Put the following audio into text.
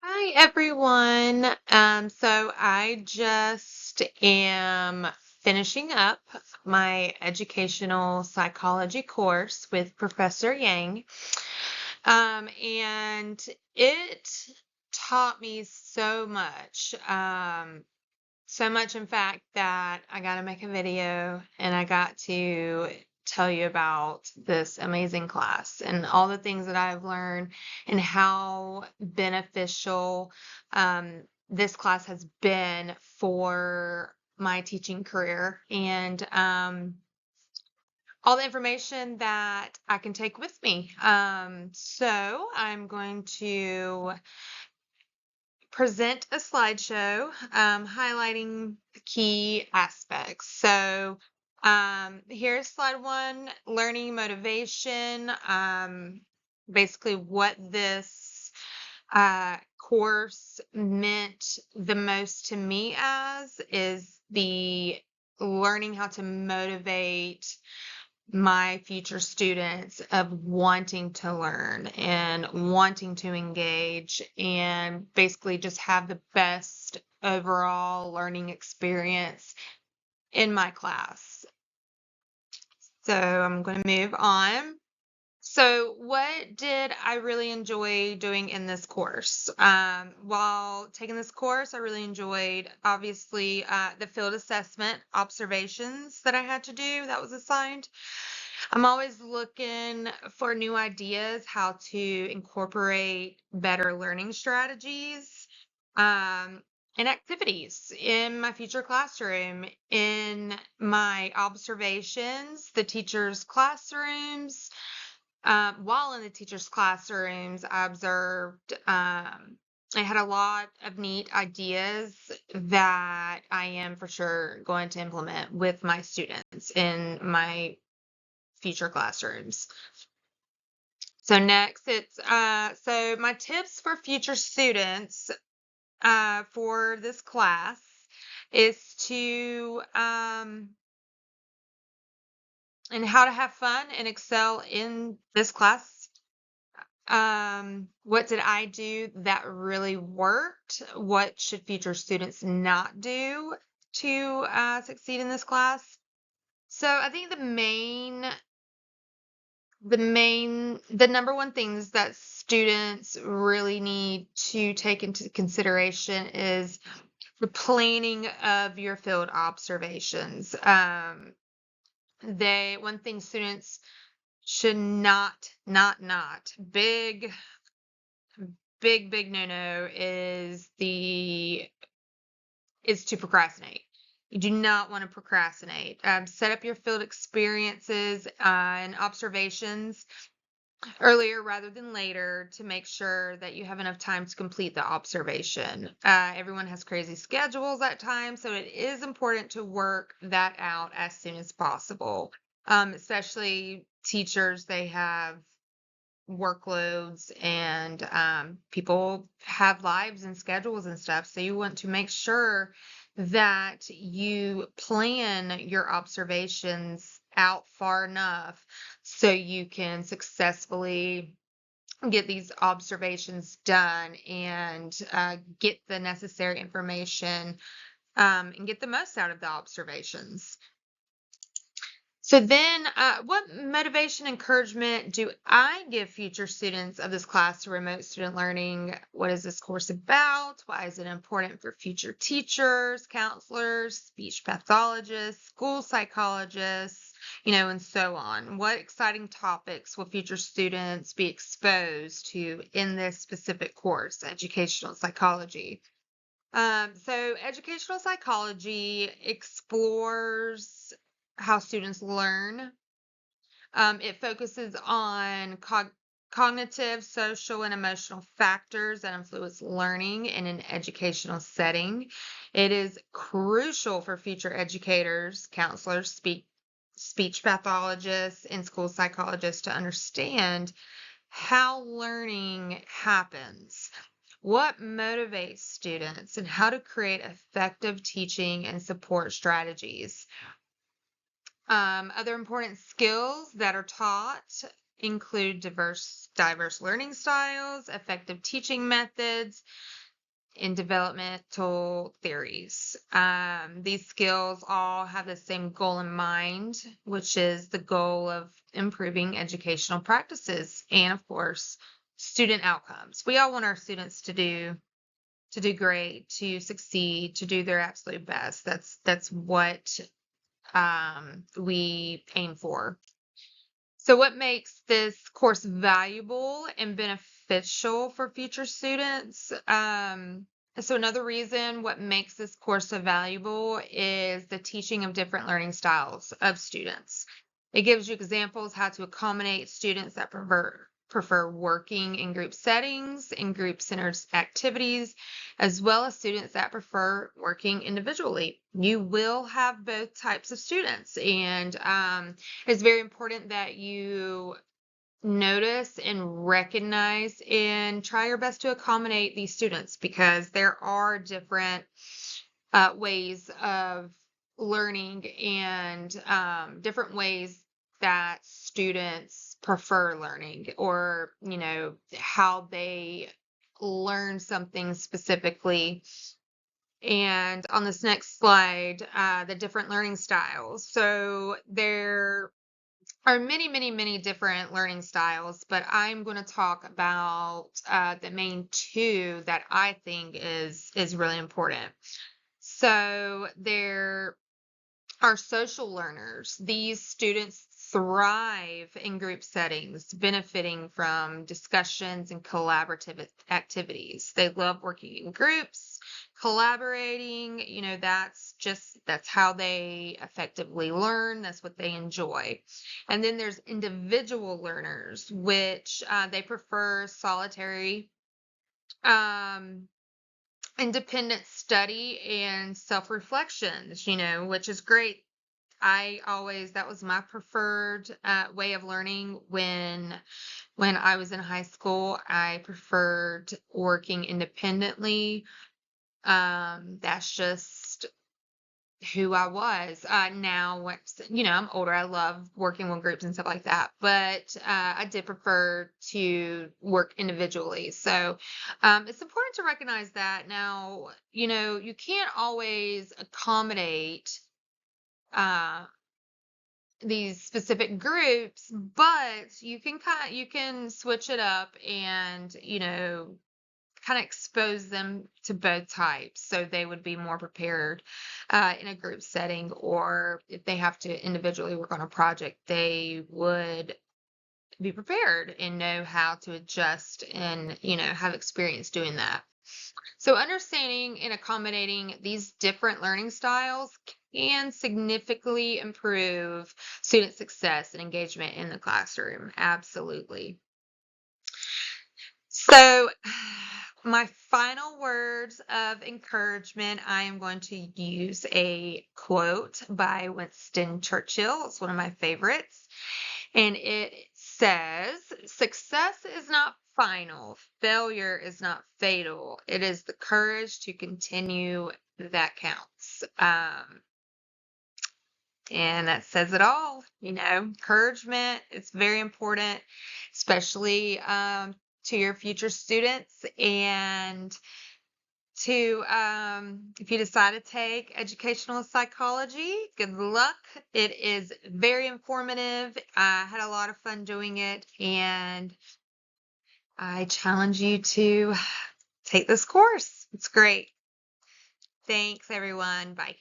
Hi, everyone. So I just am finishing up my educational psychology course with Professor Yang. And it taught me so much. So much, in fact, that I got to make a video and I got to tell you about this amazing class and all the things that I've learned and how beneficial this class has been for my teaching career and all the information that I can take with me. So I'm going to present a slideshow highlighting the key aspects. So here's slide one, learning motivation. Basically what this course meant the most to me as is the learning how to motivate my future students of wanting to learn and wanting to engage and basically just have the best overall learning experience in my class. So I'm going to move on. So, what did I really enjoy doing in this course? While taking this course, I really enjoyed, obviously, the field assessment observations that I had to do that was assigned. I'm always looking for new ideas how to incorporate better learning strategies um, and activities in my future classroom, in my observations, the teachers' classrooms. While in the teachers' classrooms, I observed I had a lot of neat ideas that I am for sure going to implement with my students in my future classrooms. So next, it's so my tips for future students for this class is to and how to have fun and excel in this class. What did I do that really worked? What should future students not do to succeed in this class? So I think the number one things that students really need to take into consideration is the planning of your field observations. One thing students should not big no-no is to procrastinate. You do not want to procrastinate. Set up your field experiences and observations earlier rather than later to make sure that you have enough time to complete the observation. Everyone has crazy schedules at times, so it is important to work that out as soon as possible. Especially teachers, they have workloads and people have lives and schedules and stuff. So you want to make sure that you plan your observations out far enough so you can successfully get these observations done and get the necessary information and get the most out of the observations. So then, what motivation, encouragement do I give future students of this class to remote student learning? What is this course about? Why is it important for future teachers, counselors, speech pathologists, school psychologists, and so on? What exciting topics will future students be exposed to in this specific course, educational psychology? So educational psychology explores how students learn. It focuses on cognitive, social, and emotional factors that influence learning in an educational setting. It is crucial for future educators, counselors, speech pathologists, and school psychologists to understand how learning happens, what motivates students, and how to create effective teaching and support strategies. Other important skills that are taught include diverse learning styles, effective teaching methods, and developmental theories. These skills all have the same goal in mind, which is the goal of improving educational practices and, of course, student outcomes. We all want our students to do great, to succeed, to do their absolute best. That's what we aim for. So what makes this course valuable and beneficial for future students? So another reason what makes this course so valuable is the teaching of different learning styles of students. It gives you examples how to accommodate students that prefer working in group settings and group-centered activities, as well as students that prefer working individually. You will have both types of students, and it's very important that you notice and recognize and try your best to accommodate these students, because there are different ways of learning and different ways that students prefer learning, or how they learn something specifically. And on this next slide, the different learning styles. So there are many, many, many different learning styles, but I'm going to talk about the main two that I think is really important. So there are social learners. These students thrive in group settings, benefiting from discussions and collaborative activities. They love working in groups, collaborating. That's how they effectively learn. That's what they enjoy. And then there's individual learners, which they prefer solitary, independent study and self-reflections, which is great. That was my preferred way of learning when I was in high school. I preferred working independently. That's just who I was. Now, I'm older, I love working with groups and stuff like that, but I did prefer to work individually. So it's important to recognize that. Now, you can't always accommodate these specific groups, but you can switch it up and kind of expose them to both types, so they would be more prepared in a group setting, or if they have to individually work on a project, they would be prepared and know how to adjust and have experience doing that. So understanding and accommodating these different learning styles can significantly improve student success and engagement in the classroom. Absolutely. So my final words of encouragement, I am going to use a quote by Winston Churchill. It's one of my favorites. And it says, "Success is not final. Failure is not fatal. It is the courage to continue that counts." And that says it all. Encouragement is very important, especially to your future students. And to if you decide to take educational psychology, good luck. It is very informative. I had a lot of fun doing it, and I challenge you to take this course. It's great. Thanks, everyone. Bye.